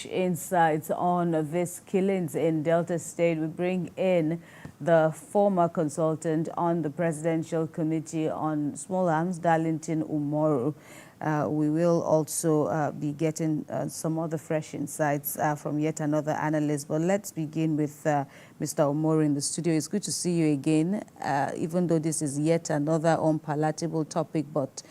fresh insights on these killings in Delta State. We bring in the former consultant on the Presidential Committee on Small Arms, Darlington Umoru. We will also be getting some other fresh insights from yet another analyst. But let's begin with Mr. Umoru in the studio. It's good to see you again, even though this is yet another unpalatable topic, but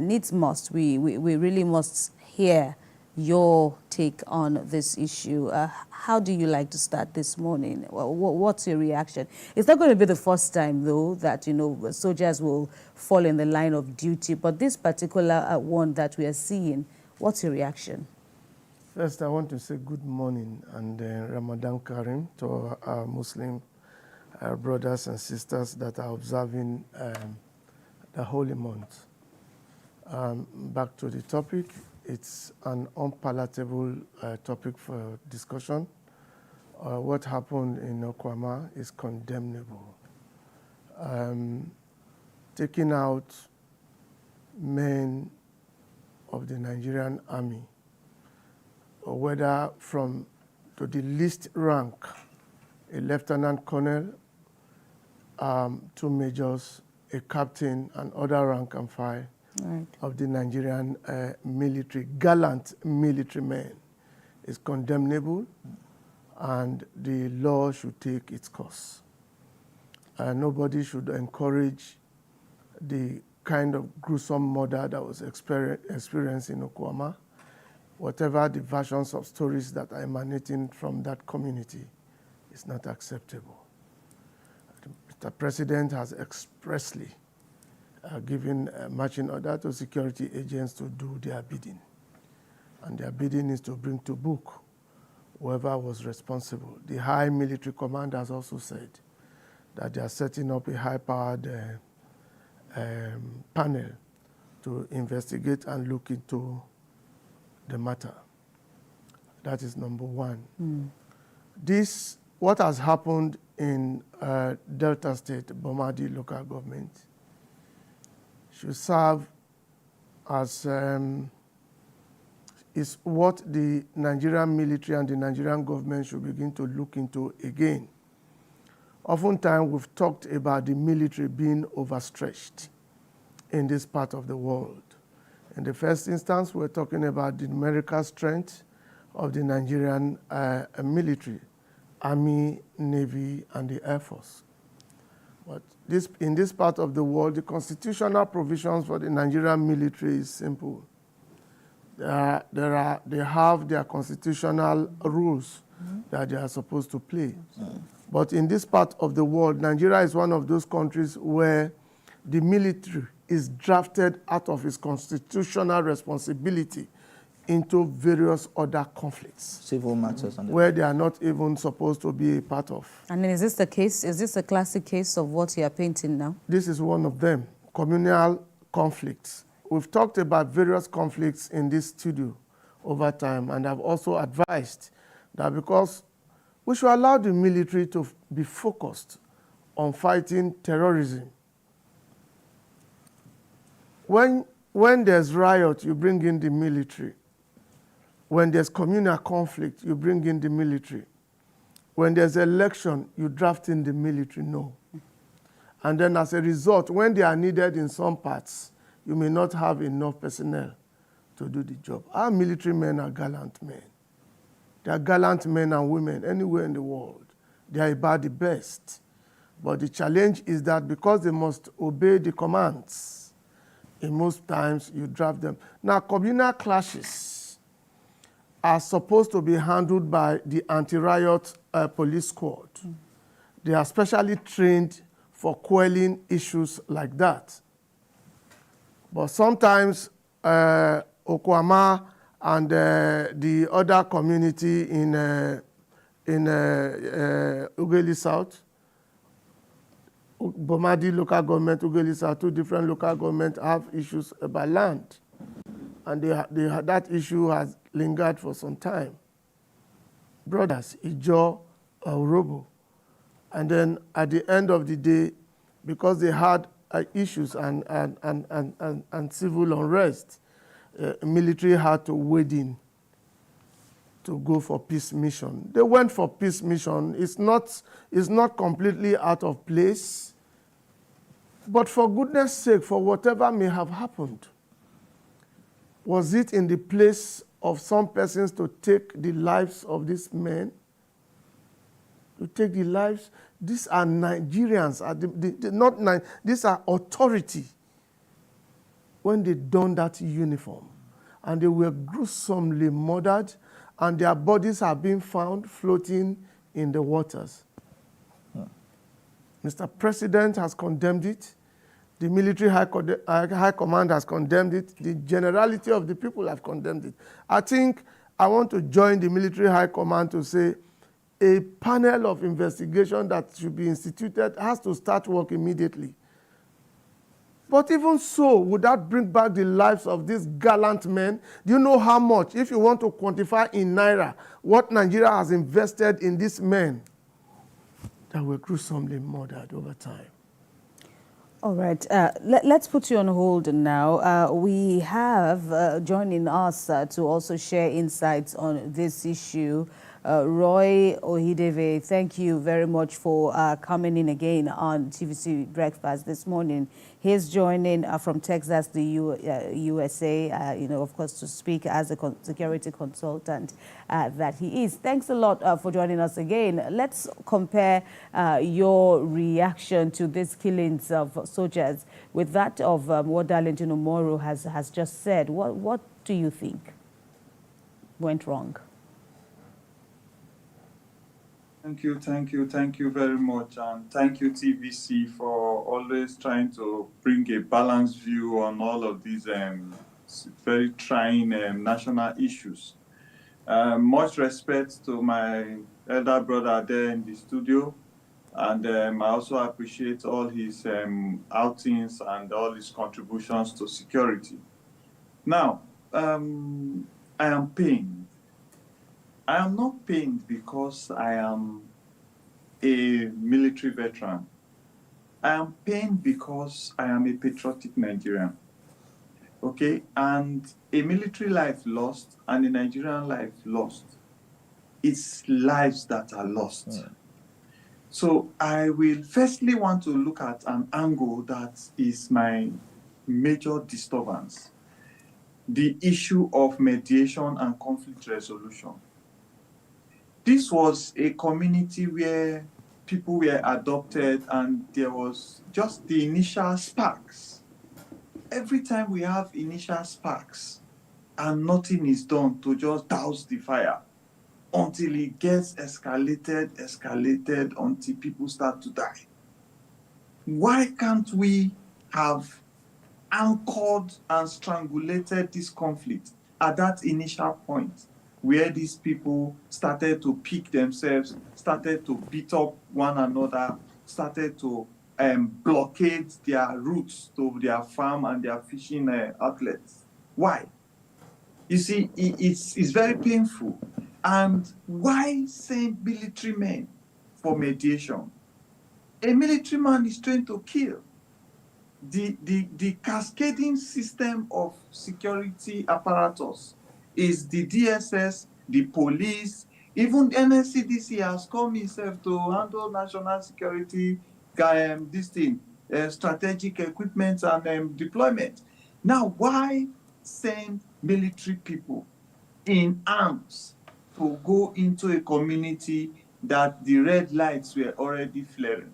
needs must. We really must hear your take on this issue. How do you like to start this morning? What's your reaction? It's not going to be the first time, though, that, you know, soldiers will fall in the line of duty. But this particular one that we are seeing, what's your reaction? First, I want to say good morning and Ramadan Karim to our Muslim brothers and sisters that are observing the holy month. Back to the topic. It's an unpalatable topic for discussion. What happened in Okuama is condemnable. Taking out men of the Nigerian Army, or whether from to the least rank, a lieutenant colonel, 2 majors, a captain, and other rank and file, right, of the Nigerian military, gallant military men, is condemnable, and the law should take its course. Nobody should encourage the kind of gruesome murder that was experienced in Okuama. Whatever the versions of stories that are emanating from that community is not acceptable. The President has expressly given marching order to security agents to do their bidding. And their bidding is to bring to book whoever was responsible. The high military command has also said that they are setting up a high-powered panel to investigate and look into the matter. That is number one. What has happened in Delta State, Bomadi local government, should serve as is what the Nigerian military and the Nigerian government should begin to look into again. Oftentimes, we've talked about the military being overstretched in this part of the world. In the first instance, we're talking about the numerical strength of the Nigerian military, Army, Navy, and the Air Force. But in this part of the world, the constitutional provisions for the Nigerian military is simple. They have their constitutional rules that they are supposed to play. But in this part of the world, Nigeria is one of those countries where the military is drafted out of its constitutional responsibility into various other conflicts. Civil matters. Where they are not even supposed to be a part of. And is this the case? Is this a classic case of what you are painting now? This is one of them, communal conflicts. We've talked about various conflicts in this studio over time, and I've also advised that because we should allow the military to be focused on fighting terrorism. When there's riot, you bring in the military. When there's communal conflict, you bring in the military. When there's election, you draft in the military, no. And then as a result, when they are needed in some parts, you may not have enough personnel to do the job. Our military men are gallant men. They are gallant men and women anywhere in the world. They are about the best. But the challenge is that because they must obey the commands, in most times you draft them. Now, communal clashes are supposed to be handled by the anti-riot police squad. They are specially trained for quelling issues like that. But sometimes Okuama and the other community in Ughelli South, Bomadi local government, Ughelli South, 2 different local governments have issues about land. And that issue has lingered for some time. Brothers, Ijo, Urobo. And then at the end of the day, because they had issues and civil unrest, military had to wade in to go for peace mission. They went for peace mission. It's not completely out of place. But for goodness sake, for whatever may have happened, was it in the place of some persons to take the lives of these men? To take the lives? These are Nigerians, these are authority when they don that uniform. And they were gruesomely murdered, and their bodies have been found floating in the waters. Mr. President has condemned it. The military high command has condemned it. The generality of the people have condemned it. I think I want to join the military high command to say a panel of investigation that should be instituted has to start work immediately. But even so, would that bring back the lives of these gallant men? Do you know how much, if you want to quantify in Naira, what Nigeria has invested in these men that were gruesomely murdered over time? All right, let's put you on hold now. We have joining us to also share insights on this issue, Roy Ohideve. Thank you very much for coming in again on TVC Breakfast this morning. He's joining from Texas, the USA, of course, to speak as a security consultant that he is. Thanks a lot for joining us again. Let's compare your reaction to these killings of soldiers with that of what Darlington Umoru has just said. What do you think went wrong? Thank you very much. And thank you, TVC, for always trying to bring a balanced view on all of these very trying national issues. Much respect to my elder brother there in the studio. And I also appreciate all his outings and all his contributions to security. Now, I am pained. I am not pained because I am a military veteran. I am pained because I am a patriotic Nigerian. Okay? And a military life lost and a Nigerian life lost. It's lives that are lost. Mm. So I will firstly want to look at an angle that is my major disturbance. The issue of mediation and conflict resolution. This was a community where people were adopted and there was just the initial sparks. Every time we have initial sparks and nothing is done to just douse the fire until it gets escalated until people start to die. Why can't we have anchored and strangulated this conflict at that initial point where these people started to pick themselves, started to beat up one another, started to blockade their routes to their farm and their fishing outlets? Why? You see, it's very painful. And why send military men for mediation? A military man is trained to kill. The cascading system of security apparatus is the DSS, the police, even NSCDC has come himself to handle national security, strategic equipment and deployment. Now, why send military people in arms to go into a community that the red lights were already flaring?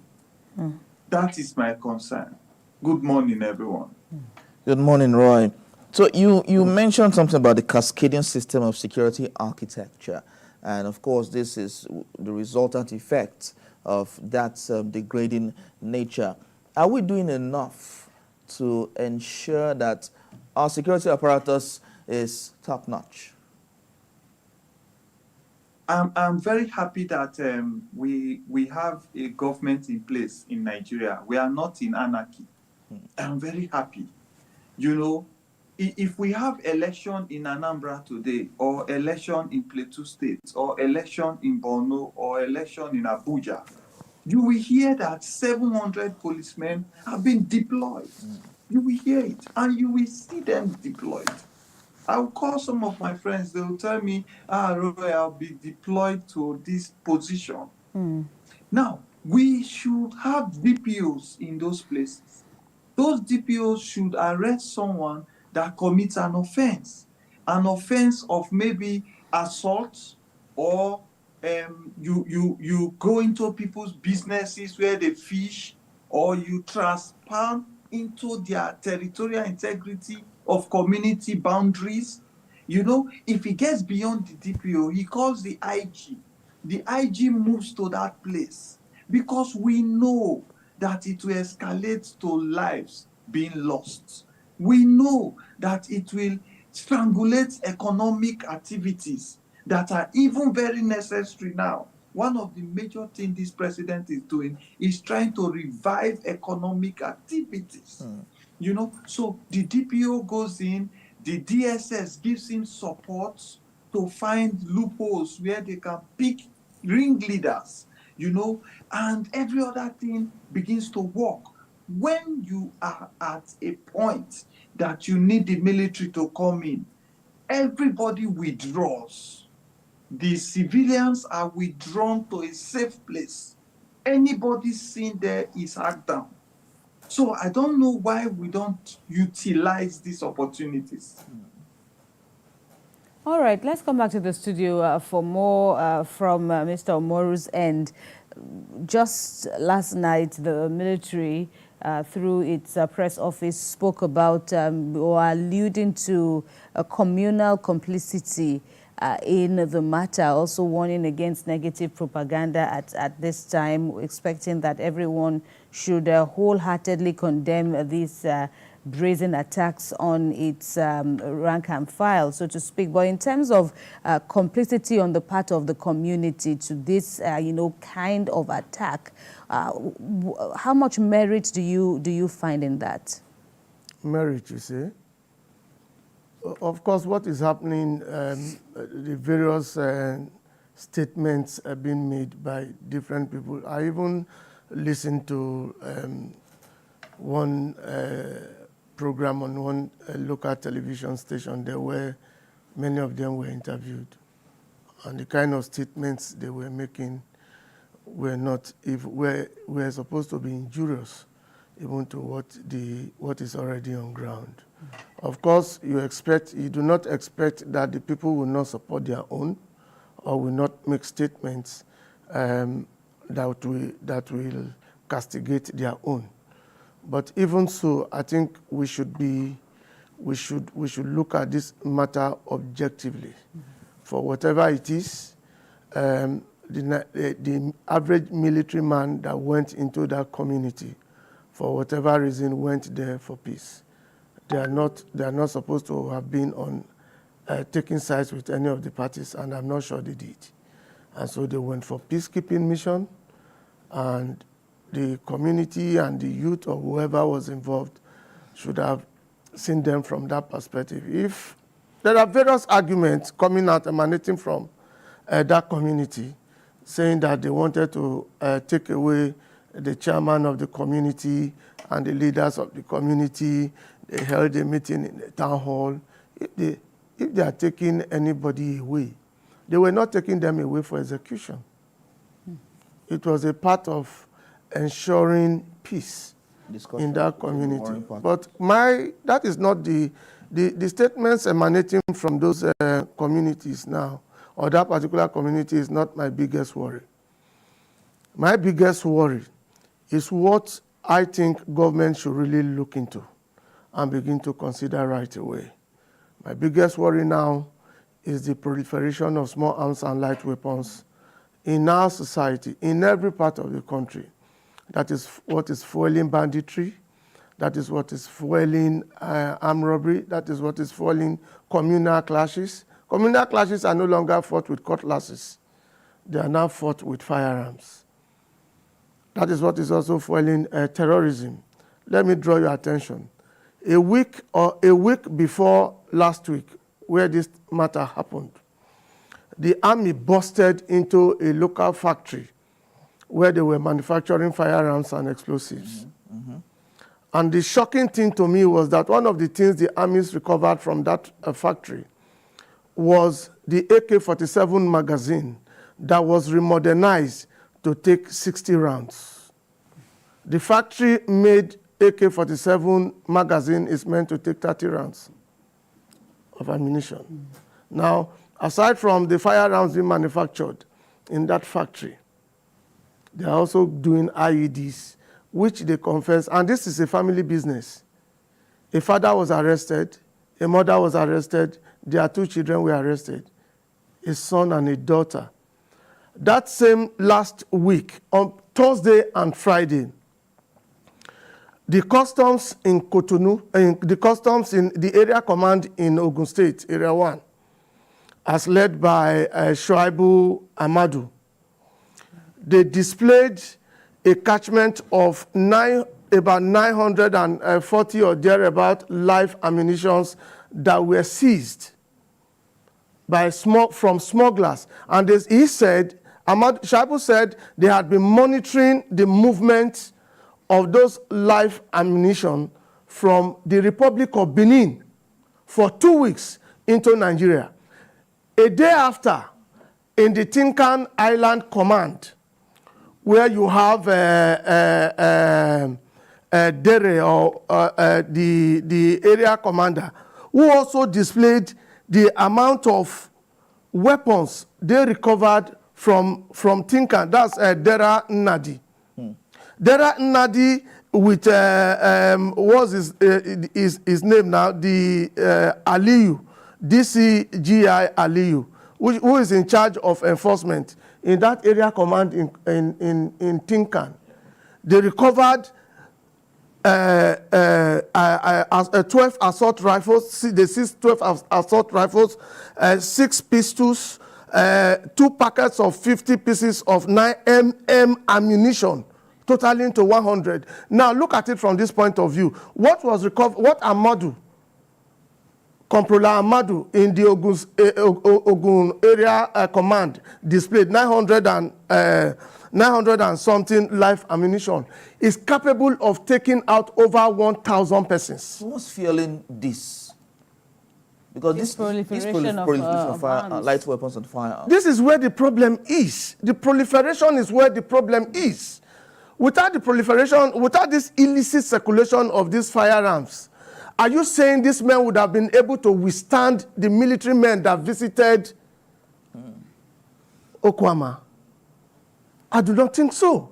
Mm. That is my concern. Good morning, everyone. Good morning, Roy. So you mentioned something about the cascading system of security architecture. And of course, this is the resultant effect of that degrading nature. Are we doing enough to ensure that our security apparatus is top-notch? I'm very happy that we have a government in place in Nigeria. We are not in anarchy. I'm very happy. You know, if we have election in Anambra today, or election in Plateau State, or election in Borno, or election in Abuja, you will hear that 700 policemen have been deployed. You will hear it, and you will see them deployed. I'll call some of my friends. They'll tell me, Roy, I'll be deployed to this position. Now, we should have DPOs in those places. Those DPOs should arrest someone that commits an offense of maybe assault, or you go into people's businesses where they fish, or you trespass into their territorial integrity of community boundaries. You know, if he gets beyond the DPO, he calls the IG. The IG moves to that place because we know that it will escalate to lives being lost. We know that it will strangulate economic activities that are even very necessary now. One of the major things this president is doing is trying to revive economic activities. You know, so the DPO goes in, the DSS gives him support to find loopholes where they can pick ringleaders, you know, and every other thing begins to work. When you are at a point that you need the military to come in, everybody withdraws. The civilians are withdrawn to a safe place. Anybody seen there is hacked down. So I don't know why we don't utilize these opportunities. All right, let's come back to the studio for more from Mr. Omoru's end. Just last night, the military, through its press office, spoke about or alluding to a communal complicity in the matter, also warning against negative propaganda at this time, expecting that everyone should wholeheartedly condemn these brazen attacks on its rank and file, so to speak. But in terms of complicity on the part of the community to this, kind of attack, how much merit do you find in that? Merit, you say? Of course, what is happening, the various statements are being made by different people. I even listened to one program on one local television station there where many of them were interviewed. And the kind of statements they were making were not, were supposed to be injurious even to what is already on ground. Of course, you do not expect that the people will not support their own or will not make statements that will castigate their own. But even so, I think we should look at this matter objectively. For whatever it is, the average military man that went into that community, for whatever reason, went there for peace. They are not supposed to have been on taking sides with any of the parties, and I'm not sure they did. And so they went for peacekeeping mission, and the community and the youth or whoever was involved should have seen them from that perspective. If there are various arguments coming out emanating from that community, saying that they wanted to take away the chairman of the community and the leaders of the community. They held a meeting in the town hall. If they are taking anybody away, they were not taking them away for execution. It was a part of ensuring peace in that community. But that is not the statements emanating from those communities now, or that particular community is not my biggest worry. My biggest worry is what I think government should really look into and begin to consider right away. My biggest worry now is the proliferation of small arms and light weapons in our society, in every part of the country. That is what is fueling banditry. That is what is fueling armed robbery. That is what is fueling communal clashes. Communal clashes are no longer fought with cutlasses. They are now fought with firearms. That is what is also fueling terrorism. Let me draw your attention. A week before last week, where this matter happened, the army busted into a local factory where they were manufacturing firearms and explosives. And the shocking thing to me was that one of the things the armies recovered from that factory was the AK-47 magazine that was remodernized to take 60 rounds. The factory made AK-47 magazine is meant to take 30 rounds of ammunition. Now, aside from the firearms being manufactured in that factory, they are also doing IEDs, which they confess, and this is a family business. A father was arrested, a mother was arrested, their 2 children were arrested, a son and a daughter. That same last week, on Thursday and Friday, the customs in Cotonou, the customs in the area command in Ogun State, Area 1, as led by Shuaibu Amadu, they displayed a catchment of about 940 or thereabout live ammunitions that were seized from smugglers. And he said, Shuaibu said, they had been monitoring the movement of those live ammunition from the Republic of Benin for 2 weeks into Nigeria. A day after, in the Tinkan Island Command, where you have Dere, or the area commander, who also displayed the amount of weapons they recovered from Tinkan. That's Dera Nnadi. Dera Nnadi with, what's his name now? The Aliyu, DCGI Aliyu, who is in charge of enforcement in that area command in Tinkan. They recovered 12 assault rifles. They seized 12 assault rifles, 6 pistols, 2 packets of 50 pieces of 9mm ammunition, totaling to 100. Now look at it from this point of view. What was recovered? What Amadu, Comptroller Amadu in the Ogun area command displayed 900 and something live ammunition, is capable of taking out over 1,000 persons. Who's fueling this? Because this proliferation of light weapons and firearms. This is where the problem is. The proliferation is where the problem is. Without the proliferation, without this illicit circulation of these firearms, are you saying these men would have been able to withstand the military men that visited Okuama? I do not think so.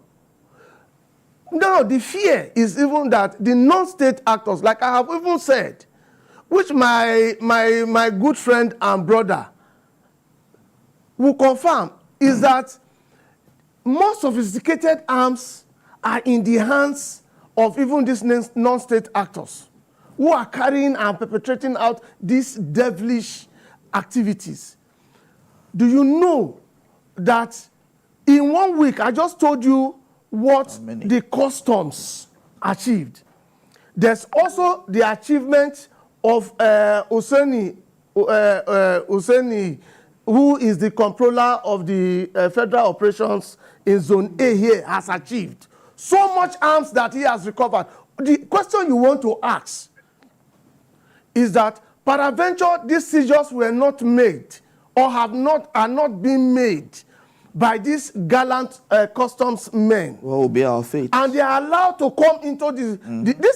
No, the fear is even that the non-state actors, like I have even said, which my good friend and brother will confirm, is that more sophisticated arms are in the hands of even these non-state actors who are carrying and perpetrating out these devilish activities. Do you know that in 1 week, I just told you what the customs achieved. There's also the achievement of Useni, who is the controller of the federal operations in Zone A here, has achieved so much arms that he has recovered. The question you want to ask is that peradventure these seizures were not made or are not being made by these gallant customs men. What will be our fate? And they are allowed to come into these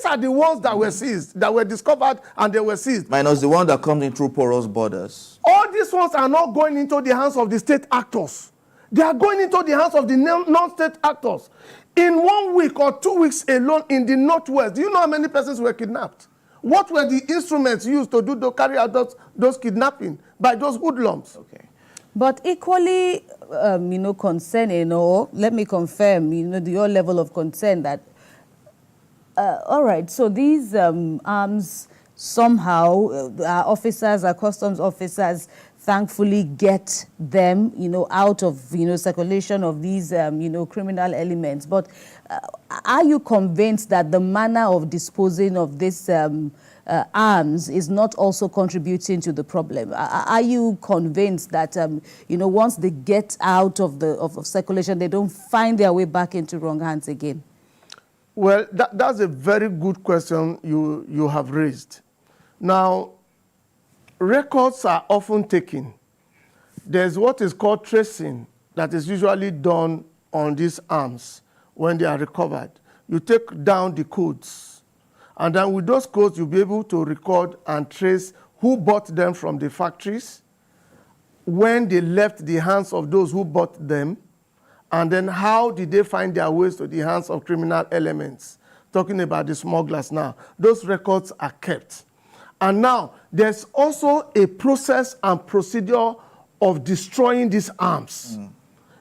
are the ones that were seized, that were discovered and they were seized. Minus the one that comes in through porous borders. All these ones are not going into the hands of the state actors. They are going into the hands of the non-state actors. In 1 week or 2 weeks alone in the Northwest, do you know how many persons were kidnapped? What were the instruments used to carry out those kidnapping by those hoodlums? Okay. But equally, concerning, or let me confirm, your level of concern that, all right, so these arms somehow, our officers, our customs officers, thankfully get them, out of, circulation of these, criminal elements. But are you convinced that the manner of disposing of this arms is not also contributing to the problem? Are you convinced that, once they get out of circulation, they don't find their way back into wrong hands again? Well, that's a very good question you have raised. Now, records are often taken. There's what is called tracing that is usually done on these arms when they are recovered. You take down the codes, and then with those codes, you'll be able to record and trace who bought them from the factories, when they left the hands of those who bought them, and then how did they find their ways to the hands of criminal elements. Talking about the smugglers now. Those records are kept. And now, there's also a process and procedure of destroying these arms.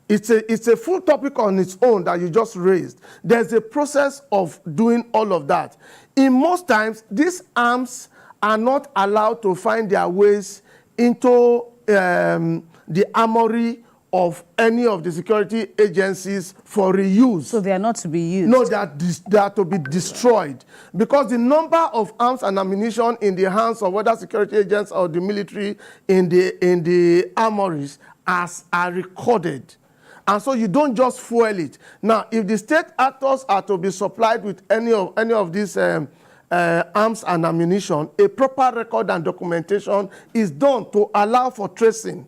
It's a full topic on its own that you just raised. There's a process of doing all of that. In most times, these arms are not allowed to find their ways into the armory of any of the security agencies for reuse. So they are not to be used? No, they are to be destroyed. Because the number of arms and ammunition in the hands of whether security agents or the military in the armories are recorded. And so you don't just fuel it. Now, if the state actors are to be supplied with any of these arms and ammunition, a proper record and documentation is done to allow for tracing.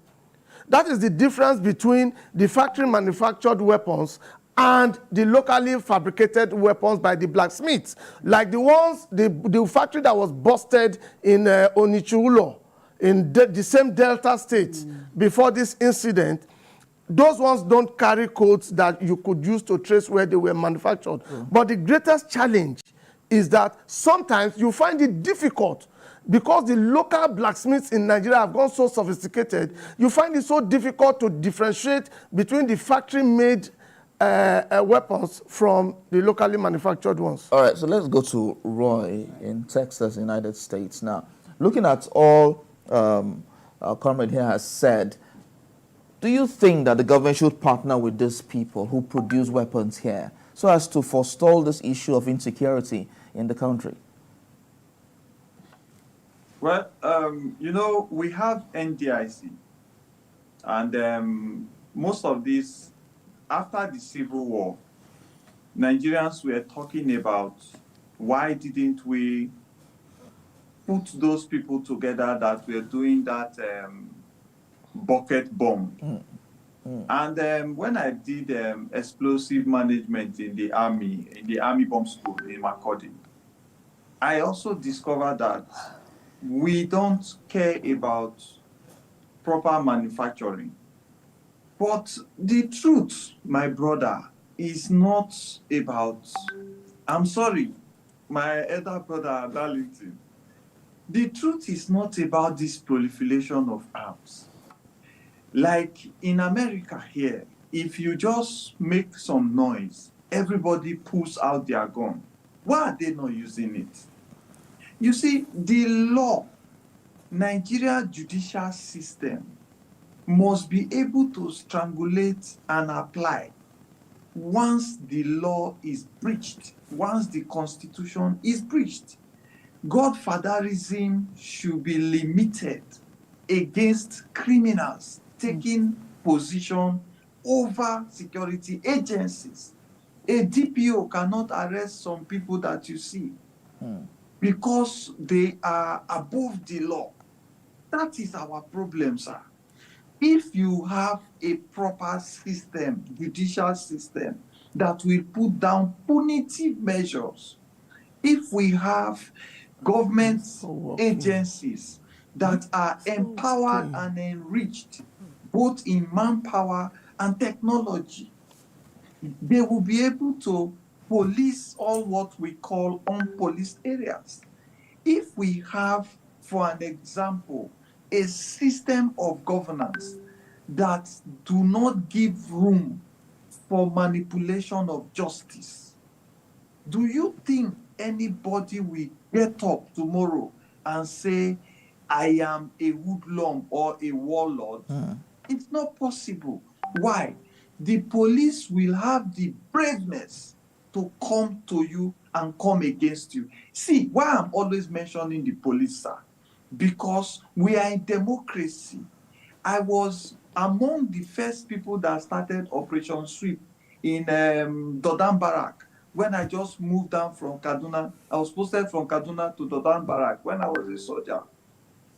That is the difference between the factory manufactured weapons and the locally fabricated weapons by the blacksmiths. Like the factory that was busted in Onichulo, in the same Delta state before this incident, those ones don't carry codes that you could use to trace where they were manufactured. But the greatest challenge is that sometimes you find it difficult because the local blacksmiths in Nigeria have gone so sophisticated, you find it so difficult to differentiate between the factory-made weapons from the locally manufactured ones. All right, so let's go to Roy in Texas, United States. Now, looking at all our comrade here has said, do you think that the government should partner with these people who produce weapons here so as to forestall this issue of insecurity in the country? Well, you know, we have NDIC, and most of this, after the Civil War, Nigerians were talking about why didn't we put those people together that were doing that bucket bomb. And when I did explosive management in the Army Bomb School in Makurdi, I also discovered that we don't care about proper manufacturing. But the truth, my brother, is not about, I'm sorry, my elder brother, Darlington, the truth is not about this proliferation of arms. Like in America here, if you just make some noise, everybody pulls out their gun. Why are they not using it? You see, the law, Nigeria judicial system must be able to strangulate and apply once the law is breached, once the constitution is breached. Godfatherism should be limited against criminals taking position over security agencies. A DPO cannot arrest some people that you see because they are above the law. That is our problem, sir. If you have a proper system, judicial system, that will put down punitive measures, if we have government agencies that are empowered and enriched, both in manpower and technology, they will be able to police all what we call unpoliced areas. If we have, for an example, a system of governance that do not give room for manipulation of justice, do you think anybody will get up tomorrow and say, I am a hoodlum or a warlord? It's not possible. Why? The police will have the braveness to come to you and come against you. See, why I'm always mentioning the police, sir, because we are in democracy. I was among the first people that started Operation Sweep in Dodan Barrack when I just moved down from Kaduna. I was posted from Kaduna to Dodan Barrack when I was a soldier.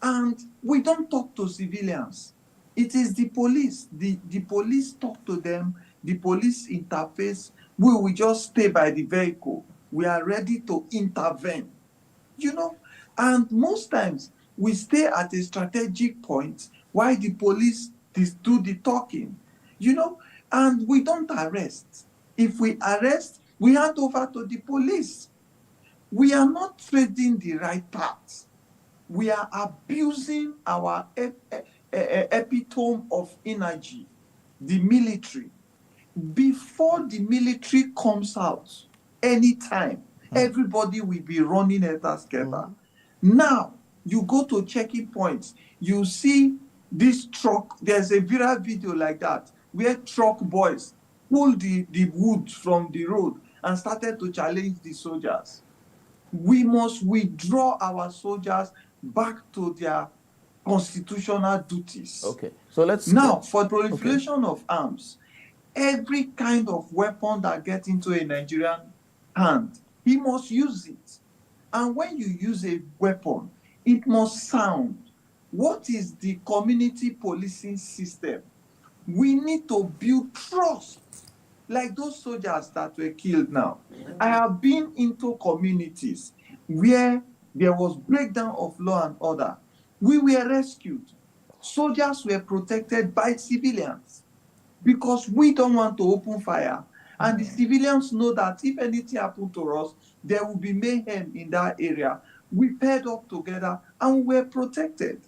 And we don't talk to civilians. It is the police. The police talk to them. The police interface. We will just stay by the vehicle. We are ready to intervene. You know, and most times we stay at a strategic point while the police do the talking, you know, and we don't arrest. If we arrest, we hand over to the police. We are not trading the right path. We are abusing our epitome of energy, the military. Before the military comes out, anytime, everybody will be running scatter. Now, you go to checking points, you see this truck, there's a viral video like that, where truck boys pulled the wood from the road and started to challenge the soldiers. We must withdraw our soldiers back to their constitutional duties. Okay, so let's now for proliferation of arms. Every kind of weapon that gets into a Nigerian hand, he must use it. And when you use a weapon, it must sound. What is the community policing system? We need to build trust. Like those soldiers that were killed now. I have been into communities where there was breakdown of law and order. We were rescued. Soldiers were protected by civilians because we don't want to open fire. And the civilians know that if anything happened to us, there will be mayhem in that area. We paired up together and we were protected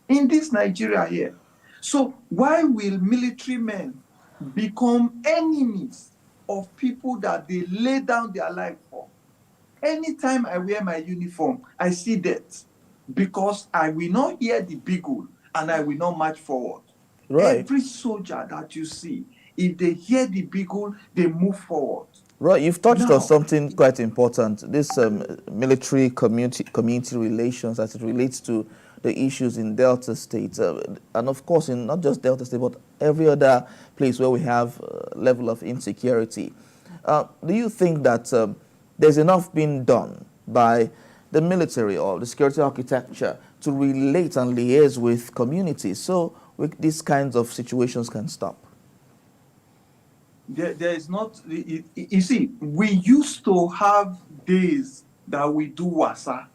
in this Nigeria here. So why will military men become enemies of people that they lay down their life for? Anytime I wear my uniform, I see death because I will not hear the bugle and I will not march forward. Right. Every soldier that you see, if they hear the bugle, they move forward. Right, you've touched on something quite important, this military community relations as it relates to the issues in Delta State, and of course in not just Delta State, but every other place where we have a level of insecurity. Do you think that there's enough being done by the military or the security architecture to relate and liaise with communities so these kinds of situations can stop? There is not, you see, we used to have days that we do wasa.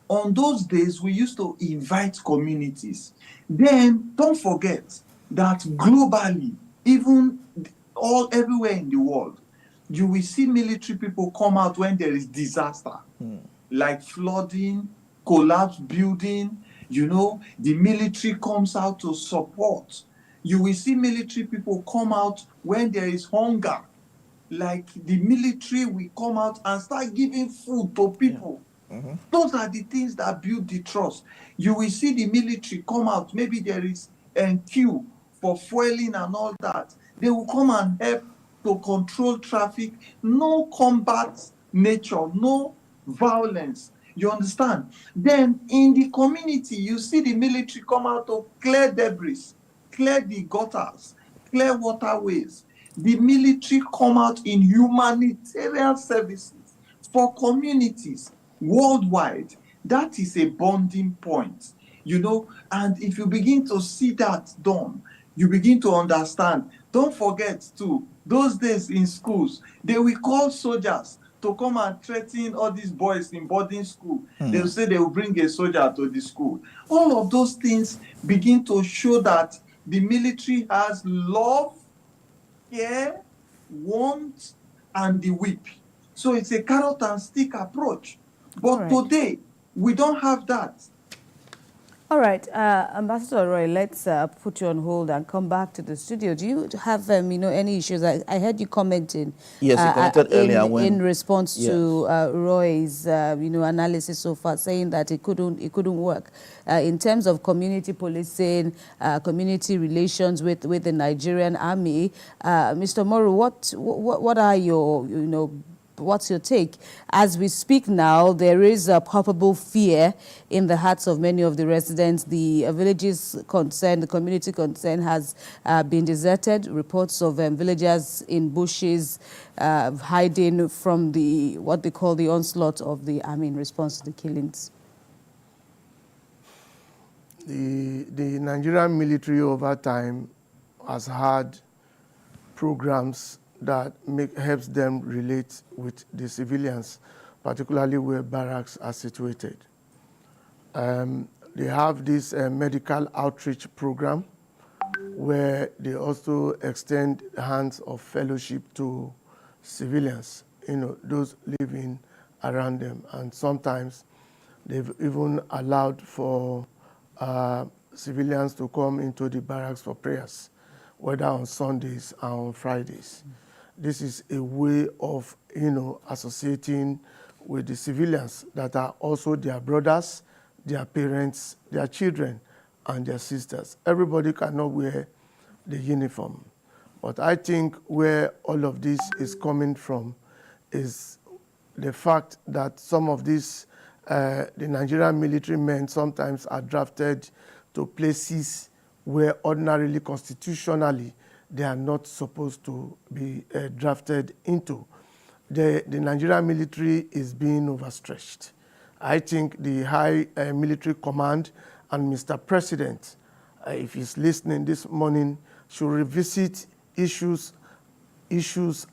On those days, we used to invite communities. Then don't forget that globally, even everywhere in the world, you will see military people come out when there is disaster, like flooding, collapsed building, you know, the military comes out to support. You will see military people come out when there is hunger, like the military will come out and start giving food to people. Those are the things that build the trust. You will see the military come out, maybe there is a queue for fueling and all that. They will come and help to control traffic. No combat nature, no violence. You understand? Then in the community, you see the military come out to clear debris, clear the gutters, clear waterways. The military come out in humanitarian services for communities worldwide. That is a bonding point, you know. And if you begin to see that done, you begin to understand. Don't forget too, those days in schools, they will call soldiers to come and threaten all these boys in boarding school. They will say they will bring a soldier to the school. All of those things begin to show that the military has love, care, warmth, and the whip. So it's a carrot and stick approach. But today, we don't have that. All right, Ambassador Roy, let's put you on hold and come back to the studio. Do you have, any issues? I heard you commenting. Yes, you commented earlier in response to Roy's, analysis so far, saying that it couldn't work in terms of community policing, community relations with the Nigerian Army. Mr. Moru, what are your, what's your take? As we speak now, there is a palpable fear in the hearts of many of the residents. The villages concerned, the community concerned has been deserted. Reports of villagers in bushes hiding from what they call the onslaught of the army in response to the killings. The Nigerian military over time has had programs that helps them relate with the civilians, particularly where barracks are situated. They have this medical outreach program where they also extend hands of fellowship to civilians, those living around them. And sometimes they've even allowed for civilians to come into the barracks for prayers, whether on Sundays or on Fridays. This is a way of, associating with the civilians that are also their brothers, their parents, their children, and their sisters. Everybody cannot wear the uniform. But I think where all of this is coming from is the fact that some of these, the Nigerian military men sometimes are drafted to places where ordinarily, constitutionally, they are not supposed to be drafted into. The Nigerian military is being overstretched. I think the high military command and Mr. President, if he's listening this morning, should revisit issues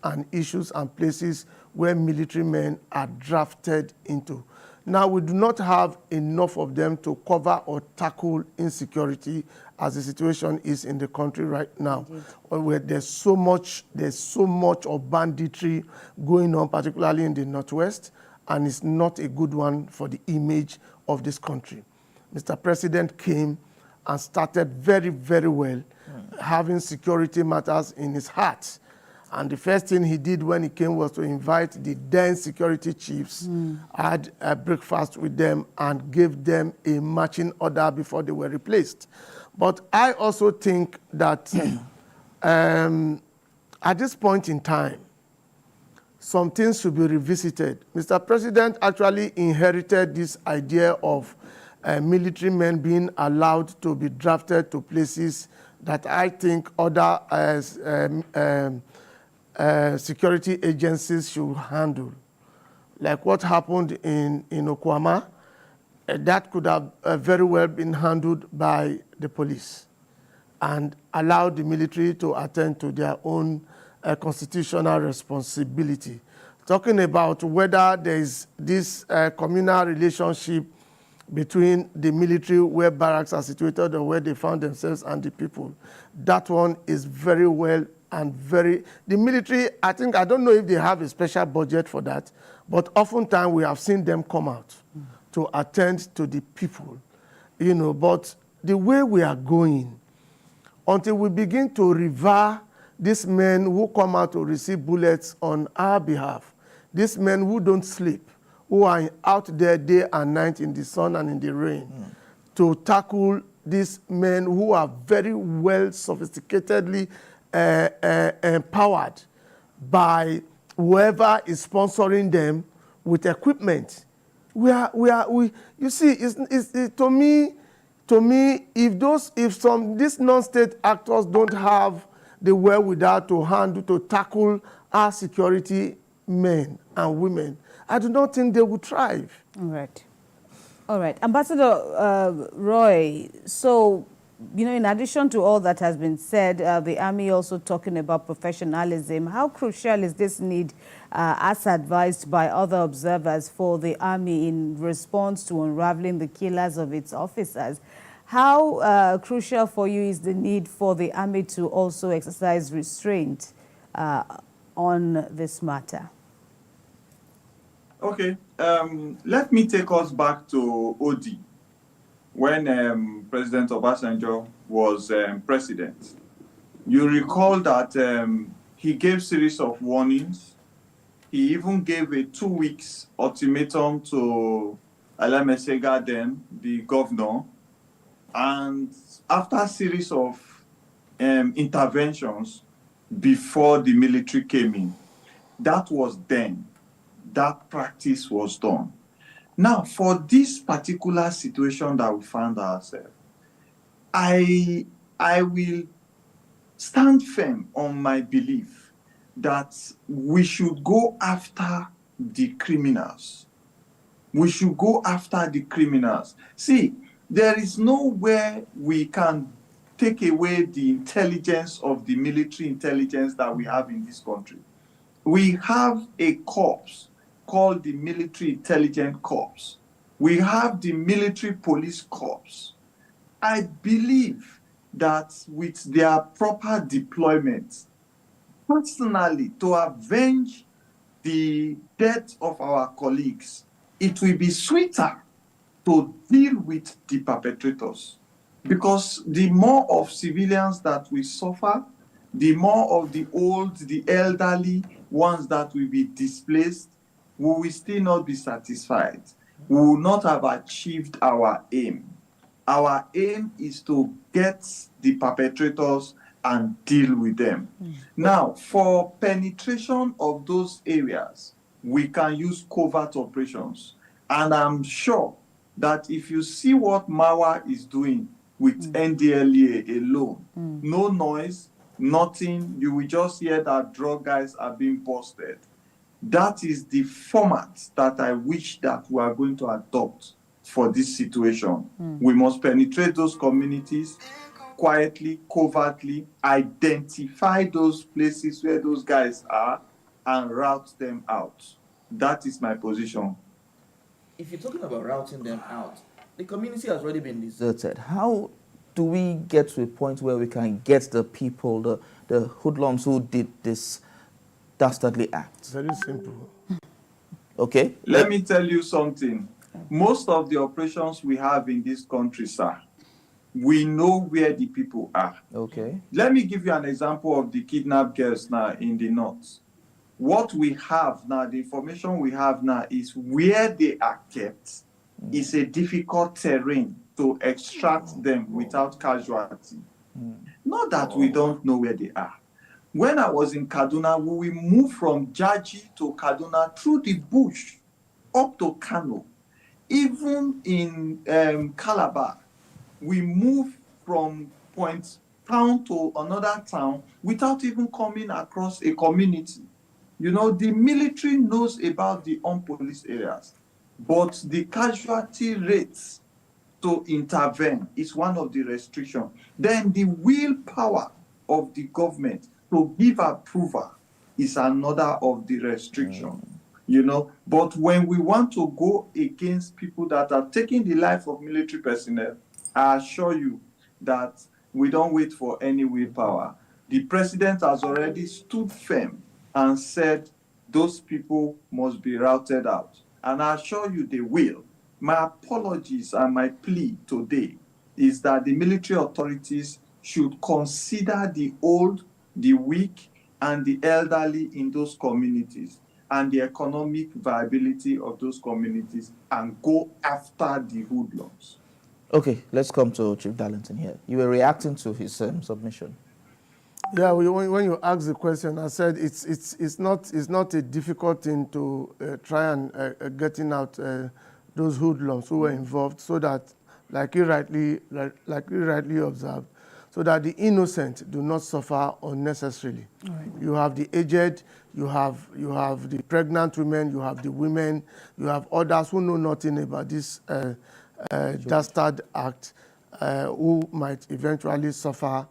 and places where military men are drafted into. Now, we do not have enough of them to cover or tackle insecurity as the situation is in the country right now, where there's so much of banditry going on, particularly in the Northwest, and it's not a good one for the image of this country. Mr. President came and started very, very well, having security matters in his heart. And the first thing he did when he came was to invite the then security chiefs, had a breakfast with them, and gave them a marching order before they were replaced. But I also think that at this point in time, some things should be revisited. Mr. President actually inherited this idea of military men being allowed to be drafted to places that I think other security agencies should handle. Like what happened in Okuama, that could have very well been handled by the police and allowed the military to attend to their own constitutional responsibility. Talking about whether there is this communal relationship between the military where barracks are situated or where they found themselves and the people, that one is very well and the military, I don't know if they have a special budget for that, but oftentimes we have seen them come out to attend to the people, but the way we are going, until we begin to revere these men who come out to receive bullets on our behalf, these men who don't sleep, who are out there day and night in the sun and in the rain, to tackle these men who are very well sophisticatedly empowered by whoever is sponsoring them with equipment. You see, to me, if these non-state actors don't have the wherewithal to tackle our security men and women, I do not think they would thrive. All right. Ambassador Roy, so, in addition to all that has been said, the Army also talking about professionalism. How crucial is this need, as advised by other observers, for the Army in response to unraveling the killers of its officers? How crucial for you is the need for the Army to also exercise restraint on this matter? Okay, let me take us back to OD. When President Obasanjo was president, you recall that he gave series of warnings. He even gave a 2 weeks ultimatum to Alamesega, then the governor. And after a series of interventions before the military came in, that was then. that practice was done. Now, for this particular situation that we found ourselves, I will stand firm on my belief that we should go after the criminals. We should go after the criminals. See, there is nowhere we can take away the intelligence of the military intelligence that we have in this country. We have a corps called the Military Intelligence Corps. We have the Military Police Corps. I believe that with their proper deployment, personally, to avenge the death of our colleagues, it will be sweeter to deal with the perpetrators. Because the more of civilians that we suffer, the more of the old, the elderly ones that will be displaced, we will still not be satisfied. We will not have achieved our aim. Our aim is to get the perpetrators and deal with them. Now, for penetration of those areas, we can use covert operations. And I'm sure that if you see what Mawa is doing with NDLEA alone, no noise, nothing, you will just hear that drug guys are being busted. That is the format that I wish that we are going to adopt for this situation. We must penetrate those communities quietly, covertly, identify those places where those guys are, and route them out. That is my position. If you're talking about routing them out, the community has already been deserted. How do we get to a point where we can get the people, the hoodlums who did this dastardly act? Very simple. Okay? Let me tell you something. Most of the operations we have in this country, sir, we know where the people are. Okay. Let me give you an example of the kidnapped girls now in the north. What we have now, the information we have now is where they are kept is a difficult terrain to extract them without casualty. Not that we don't know where they are. When I was in Kaduna, we will move from Jaji to Kaduna through the bush up to Kano. Even in Calabar, we move from point town to another town without even coming across a community. You know, the military knows about the unpoliced areas, but the casualty rates to intervene is one of the restrictions. Then the willpower of the government to give approval is another of the restrictions. You know, but when we want to go against people that are taking the life of military personnel, I assure you that we don't wait for any willpower. The president has already stood firm and said those people must be routed out. And I assure you they will. My apologies and my plea today is that the military authorities should consider the old, the weak, and the elderly in those communities and the economic viability of those communities and go after the hoodlums. Okay, let's come to Chief Darlington here. You were reacting to his submission. Yeah, when you ask the question, I said it's not a difficult thing to try and getting out those hoodlums who were involved, so that, like you rightly observed, so that the innocent do not suffer unnecessarily. Right. You have the aged, you have the pregnant women, you have the women, you have others who know nothing about this dastard act, who might eventually suffer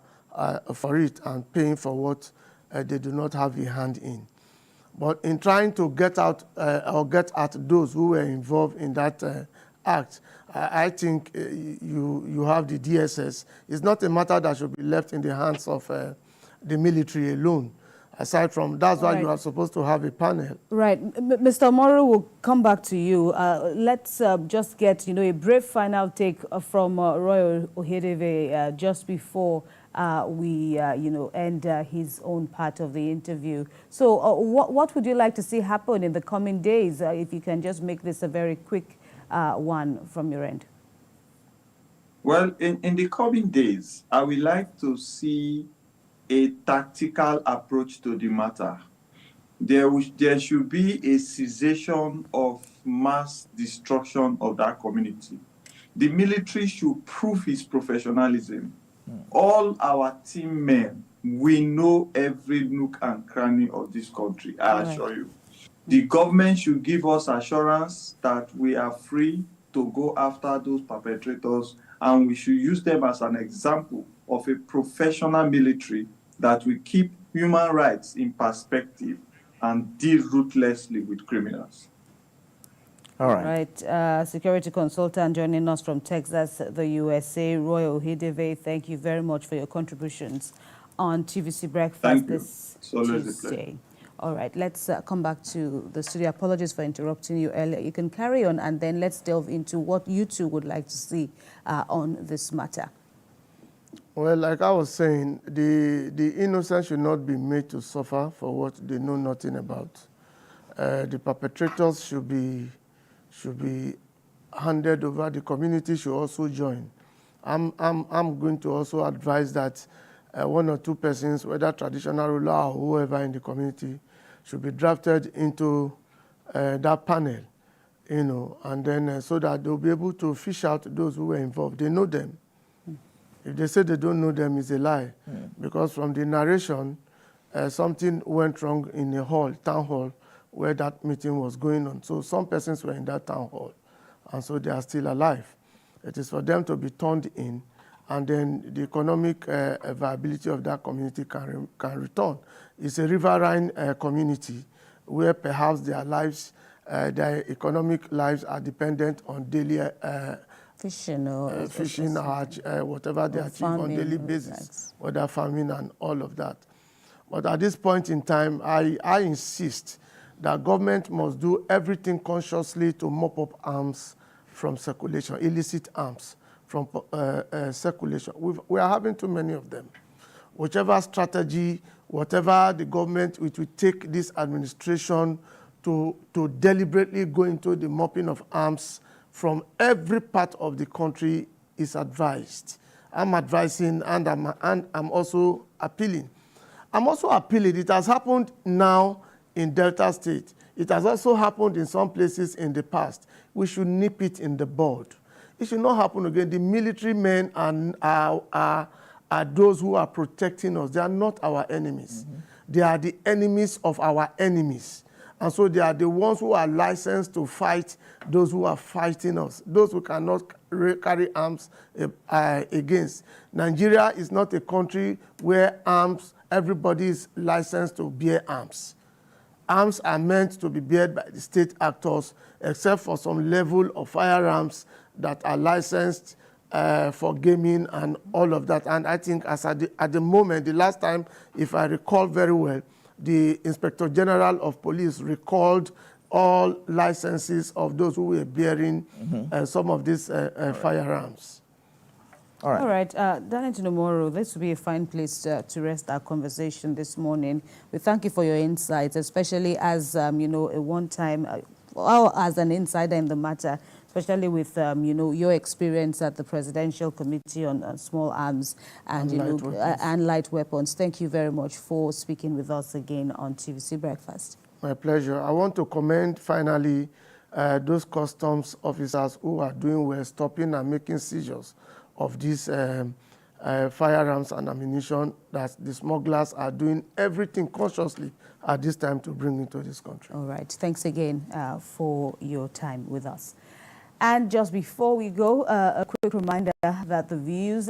for it and paying for what they do not have a hand in. But in trying to get out or get at those who were involved in that act, I think you have the DSS. It's not a matter that should be left in the hands of the military alone. Aside from, that's why you are supposed to have a panel. Right. Mr. Moro, will come back to you. Let's just get, a brief final take from Roy Ohedeve just before we, end his own part of the interview. So what would you like to see happen in the coming days? If you can just make this a very quick one from your end. Well, in the coming days, I would like to see a tactical approach to the matter. there should be a cessation of mass destruction of that community. The military should prove its professionalism. All our team men, we know every nook and cranny of this country, I assure you. The government should give us assurance that we are free to go after those perpetrators, and we should use them as an example of a professional military that will keep human rights in perspective and deal ruthlessly with criminals. All right. Security consultant joining us from Texas, the USA, Roy Ohideve, thank you very much for your contributions on TVC Breakfast this Tuesday. All right, let's come back to the studio. Apologies for interrupting you earlier. You can carry on, and then let's delve into what you two would like to see on this matter. Well, like I was saying, the innocent should not be made to suffer for what they know nothing about. The perpetrators should be handed over. The community should also join. I'm going to also advise that one or two persons, whether traditional ruler or whoever in the community, should be drafted into that panel, you know, and then so that they'll be able to fish out those who were involved. They know them. If they say they don't know them, it's a lie. Because from the narration, something went wrong in a hall, town hall, where that meeting was going on. So some persons were in that town hall, and so they are still alive. It is for them to be turned in, and then the economic viability of that community can return. It's a riverine community where perhaps their lives, their economic lives are dependent on daily fishing or whatever they achieve on a daily basis, whether farming and all of that. But at this point in time, I insist that government must do everything consciously to mop up arms from circulation, illicit arms from circulation. We are having too many of them. Whichever strategy, whatever the government, which will take this administration to deliberately go into the mopping of arms from every part of the country is advised. I'm advising, and I'm also appealing. I'm also appealing. It has happened now in Delta State. It has also happened in some places in the past. We should nip it in the bud. It should not happen again. The military men are those who are protecting us. They are not our enemies. They are the enemies of our enemies. And so they are the ones who are licensed to fight those who are fighting us, those who cannot carry arms against. Nigeria is not a country where everybody is licensed to bear arms. Arms are meant to be bared by the state actors, except for some level of firearms that are licensed for gaming and all of that. And I think at the moment, the last time, if I recall very well, the Inspector General of Police recalled all licenses of those who were bearing some of these firearms. All right. Darlington Umoru, this will be a fine place to rest our conversation this morning. We thank you for your insights, especially as, you know, a one-time, well, as an insider in the matter, especially with, you know, your experience at the Presidential Committee on Small Arms and light weapons. Thank you very much for speaking with us again on TVC Breakfast. My pleasure. I want to commend, finally, those customs officers who are doing well, stopping and making seizures of these firearms and ammunition that the smugglers are doing everything consciously at this time to bring into this country. All right. Thanks again for your time with us. And just before we go, a quick reminder that the views